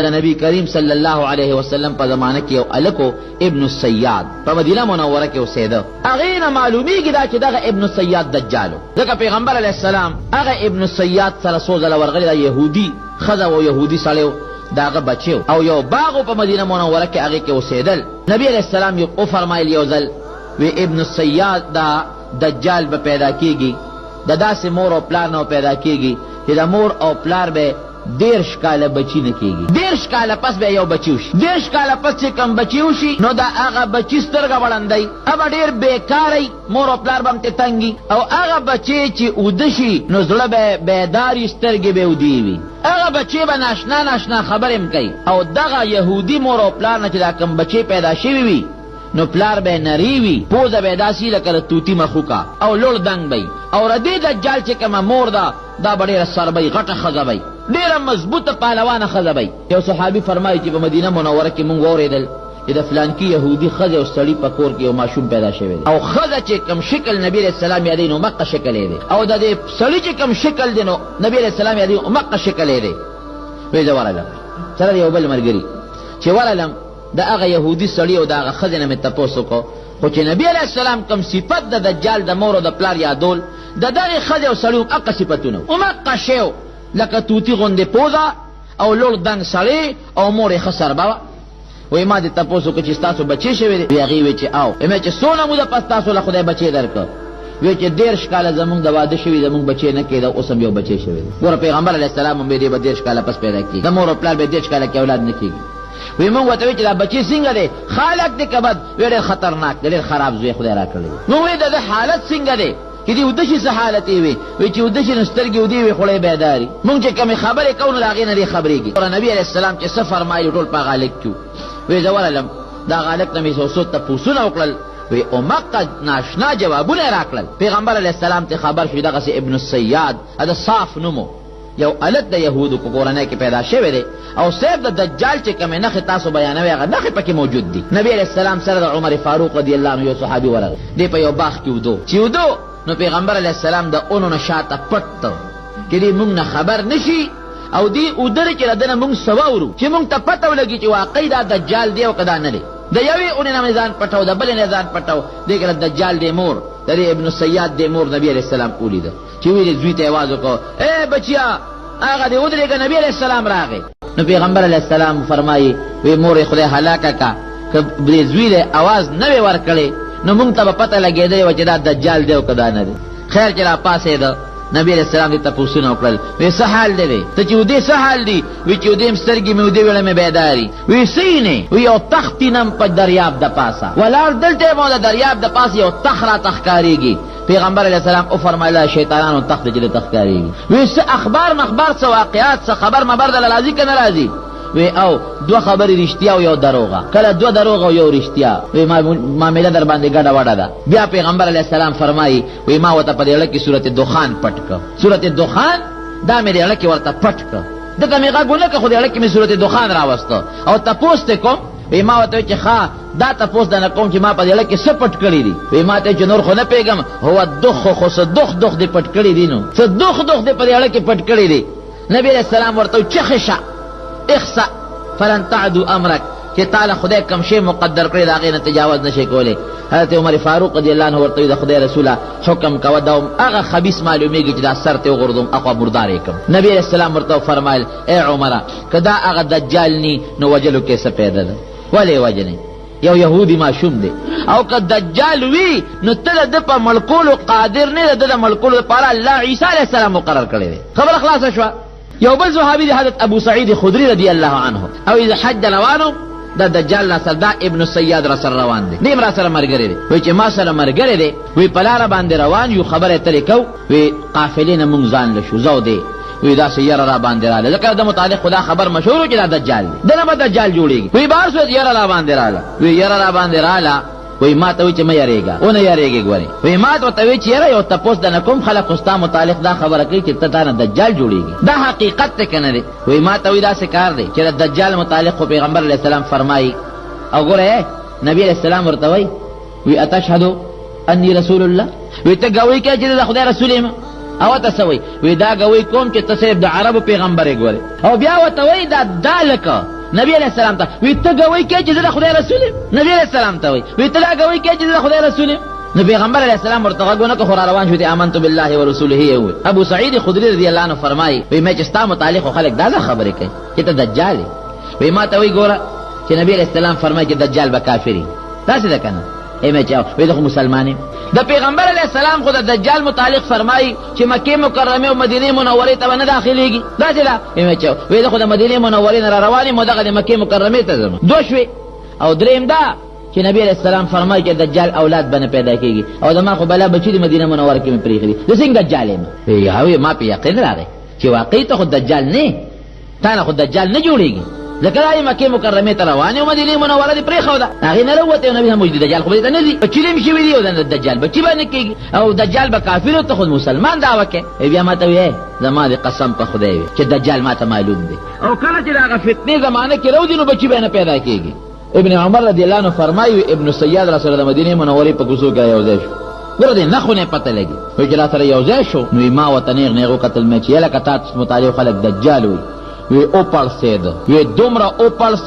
نبی کریم صلی اللہ علیہ وسلم په زمانه کې یو الکو ابن السیاد په مدینه منوره کې اوسېده. هغې نه معلومیږي دا چې دغه ابن السیاد دجالو. ځکه پیغمبر علیه السلام هغه ابن السیاد سره څو ځله ورغلی، دا یهودي ښځه و، یهودي سړی و، د هغه بچی و او یو باغ و په مدینه منوره کې، هغې کې اوسېدل. نبی علیه السلام یې وفرمایل یو ځل وی ابن السیاد دا دجال به پیدا کېږي، د داسې مور او پلار نه پیدا کېږي چې د مور او پلار به 10 کاله بچی نه کېږي. 10 کاله پس به یو بچی وشي. 10 کاله پس چې کم بچی وشي نو دا هغه بچی سترګه وړندی، هغه ډېر بېکاری، مور او پلار به هم ترې تنګي، او هغه بچی چې اوده شي نو زړه به بیداري، سترګې به اودې وي. هغه بچی به ناشنا ناشنا خبرې هم کوي، او دغه یهودي مور او پلار نه چې دا کم بچی پیدا شوي وي نو پلار به نری وي، پوزه به داسې لکه د طوطي مخوکه، او لوړ دنګ به وي. او د دې دجال چې کومه مور ده دا به ډېره سربی، غټه ښځه به وي، ډېره مضبوطه پهلوانه ښځه به وي. یو صحابي فرمایي چې په مدینه منوره کې مونږ واورېدل چې د فلانکي یهودي ښځې او سړي په کور کې یو ماشوم پیدا شوی دی، او ښځه چې کوم شکل نبي علیه السلام یادوي نو مقه شکل یې دی، او د دې سړي چې کوم شکل دی نو نبي علیه السلام یادوي مقه شکل یې دی. وایي زه ورغلم سره د یو بل ملګري چې ورغلم د هغه یهودي سړي او د هغه ښځې نه مې تپوس وکړو، خو چې نبي علیه السلام کوم صفت د دجال د مور او د پلار یادول، د دغې ښځې او سړي هم هغه صفتونه و، همغه شی و، لکه طوطي غوندې پوزه او لوړ دنګ سړی او مور یې ښه سربه وه. وایي ما دې تپوس وکړو چې ستاسو بچی شوی دی؟ هغې وایي چې او. وایي چې څونه موده پس تاسو له خدای بچی درکړه؟ وایي چې 10 کاله زمونږ د واده شوي، زمونږ بچی نه کېده، اوس هم یو بچی شوی دی. ګوره پیغمبر علیه السلام هم به 10 کاله پس پیدا کېږي، د مور او پلار به 10 کاله کې اولاد نه کېږي. وی مونږ ورته وایي چې دا بچی څنګه دی؟ خالق دی که بد؟ وی ډېر خطرناک دی، ډېر خراب زوی خدای را کړی دی. مونږ وایي د ده حالت څنګه دی چې دې اوده شي؟ څه حالت یې وي؟ وایي چې اوده شي نو سترګې اودې وي، خوله یې بیداري. مونږ چې کومې خبرې کوو نو د هغې نه دې خبرېږي. نبي علیه السلام چې څه فرمایي ټول په هغه هلک کې وو. وایي زه ورغلم د هغه هلک نه مې څو تپوسونه وکړل، وی همغه ناشنا جوابونه یې راکړل. پیغمبر علیه السلام ته خبر شو دغسې ابن السیاد د صاف نوم یو الک د یهودو په کورنۍ کې پیدا شوی دی، او صرف د دجال چې کومې نښې تاسو بیانوئ هغه نښې پکې موجود دي. نبي علیه السلام سره د عمر فاروق رضی الله عنه یو صحابي ورغی، دی په یو باغ کې ودو. چې ودو نو پیغمبر علیه السلام د اونو نه شاته پټ ته چې دې مونږ نه خبر نشي، او دې اودرې چې د ده نه مونږ څه واورو چې مونږ ته پته ولګي چې واقعي دا دجال دی او که دا نه دی. د یوې اونې نه مې ځان پټو، د بلې نه ځان پټو، دې کې د دجال دی مور، د دې ابن السیاد دی مور نبي علیه السلام ولیده. چې ویلې زوی ته یې آواز وکړو، ای بچیا هغه دې ودرېږه، نبي علیه السلام راغی. نو پیغمبر علیه السلام فرمایي وی مور یې خدای هلاکه که که دې زوی دی آواز نه وی ورکړې نو مونږ ته به پته لګېدی وه چې دا دجال دی او که دا نه دی. خیر چې را پاسېده نبي علیه السلام دې تپوسونه وکړل، وی څه حال دی دی؟ ته چې ودې څه حال دی؟ وی چې ودې م سترګې مې ودې ویړه مې بیداري. وی څه یې؟ وی یو تخت وینم په دریاب د پاسه، ولاړ دلته یم او د دریاب د پاسه یو تخت راته ښکارېږي. پیغمبر علیه السلام وفرمایله شیطانانو تخت دی چې دلته ښکارېږي. وی څه اخبار مخبار، څه واقعات، څه خبر مبر دله راځي که نه راځي؟ وی او 2 خبرې رښتیا او یو دروغه، کله 2 دروغ او یو رښتیا. وی معامله در باندې ګډه وډه ده. بیا پیغمبر علیه السلام فرمایي وی ما ورته په دې اړه کې سورت دخان پټ کړه. سورت دخان دا مې دې اړه کې ورته پټ کړه، دته مې غږ ونه کړه، خو دې اړه کې مې سورت دخان راوسته او تپوس ته کوم. وی ما ورته چې ښه دا تپوس دنه کوم چې ما په دې اړه کې څه پټ کړي دي؟ وی ما ته چې نور خو نه پوهېږم، هو دخ خو څه دخ دې پټ کړي دي، نو څه دخ دې په دې اړه کې پټ کړي دي. نبي علیه السلام ورته چخې شه اخسأ فلن تعدو امرک، چې تعالی خدای کم شی مقدر کړی د هغې نه تجاوز نشي کولی. حضرت عمر فاروق رضی الله عنه ورته وایي د خدای رسوله حکم کوه دا هغه خبیث معلومیږي چې دا سر ته وغورځوم اخوا مردار یې کړم. نبي علیه السلام ورته وفرمایل ای عمره که دا هغه دجال نی نو وجلو کې څه پیدا ده؟ ولې وجنې؟ یو یهودي ماشوم دی، او که دجال وي نو ته د ده په مړکولو قادر نه، د ده د مړکولو لپاره الله عیسی علیه السلام مقرر کړی دی. خبره خلاصه شوه. یو بل صحابي دی حضرت ابو سعید خدری رضی الله عنه، او اذا حج روانو د دجال را سره دا ابن السیاد را سره روان دی، نیم را سره ملګری دی. وایي چې ما سره ملګری دی، وایي په لاره باندې روان یو، خبره اترې کوو، وایي قافلې نه مونږ ځان له شو زو دی. وی داسې یره را باندې راله، ځکه د متعلق خدا خبر مشهور و چې دا دجال دی، دنه به دجال جوړېږي. وی بهر صورت یره را باندې راله، وی یره را باندې راله، وی ما ته وایي چې مه یارېږه، ونه یارېږې. ګورې وی ما ته ورته وایي چې یاره یو تپوس دنه کوم، خلک خو ستا متعلق دا خبره کوي چې ته تا نه دجال جوړېږي، دا حقیقت دی که نه دی؟ وی ما ته وایي داسې کار دی چې د دجال متعلق خو پیغمبر علیه السلام فرمایي. او ګوره نبي علیه السلام ورته وایي وی اتشهدو انی رسول الله، وی ته ګواهي کوې چې د خدای رسول یم؟ او ته سوي وی دا غوي کوم چې ته د عربو پیغمبر ګوري او بیا وته وی دا دالک نبی علیہ السلام ته وی ته غوي کې چې د خدای رسول نبی علیہ السلام ته وی ته غوي کې چې د خدای رسول نو پیغمبر علیہ السلام ورته غوونه کو خور روان شو دي آمنت بالله ورسوله یو ابو سعید خدری رضی الله عنه فرمایي وی مې چې ستا متعلق خلک دا خبره کوي چې ته دجال وی ما ته وی ګوره چې نبی علیہ السلام فرمایي چې دجال به کافری تاسو ده کنه ایمه چاو وی دغه مسلمانې د پیغمبر علیہ السلام خو د دجال متعلق فرمایي چې مکه مکرمه او مدینه منوره ته نه داخليږي دا څه ده ایمه چاو وی دغه د مدینه منوره نه رواني مو دغه د مکه مکرمه ته ځم دوشوي او دریم دا چې نبی علیہ السلام فرمایي چې دجال اولاد بنه پیدا کیږي او د ما خو بلا بچی د مدینه منوره کې پریخي د څنګه دجال یم یاوی ما په یقین راغی چې واقعي ته خو دجال نه تا نه خو دجال نه جوړیږي ذکر آئی مکه مکرمه ته روانه او مدینه منوره دی پرې خو دا هغه نه وروته نبی هم وجود دجال خو دې نه دي چې لم شي وی دی او د دجال بچی باندې کېږي او دجال به کافر او ته خود مسلمان دا وکه بیا ما ته وی زما دې قسم په خدای چې دجال ما ته معلوم دی او کله چې هغه فتنه زمانه کې رو دي نو بچی باندې پیدا کېږي ابن عمر رضی الله عنه فرمایي ابن سیاد رسول الله مدینه منوره په کوڅو کې یو ځای شو ورته نه خو نه پته لګي وی چې را سره یو ځای شو نو ما وطنیغ نه قتل مې چې لکه تاسو مطالعه خلک دجال وي او پړسید وی دومره او پړسید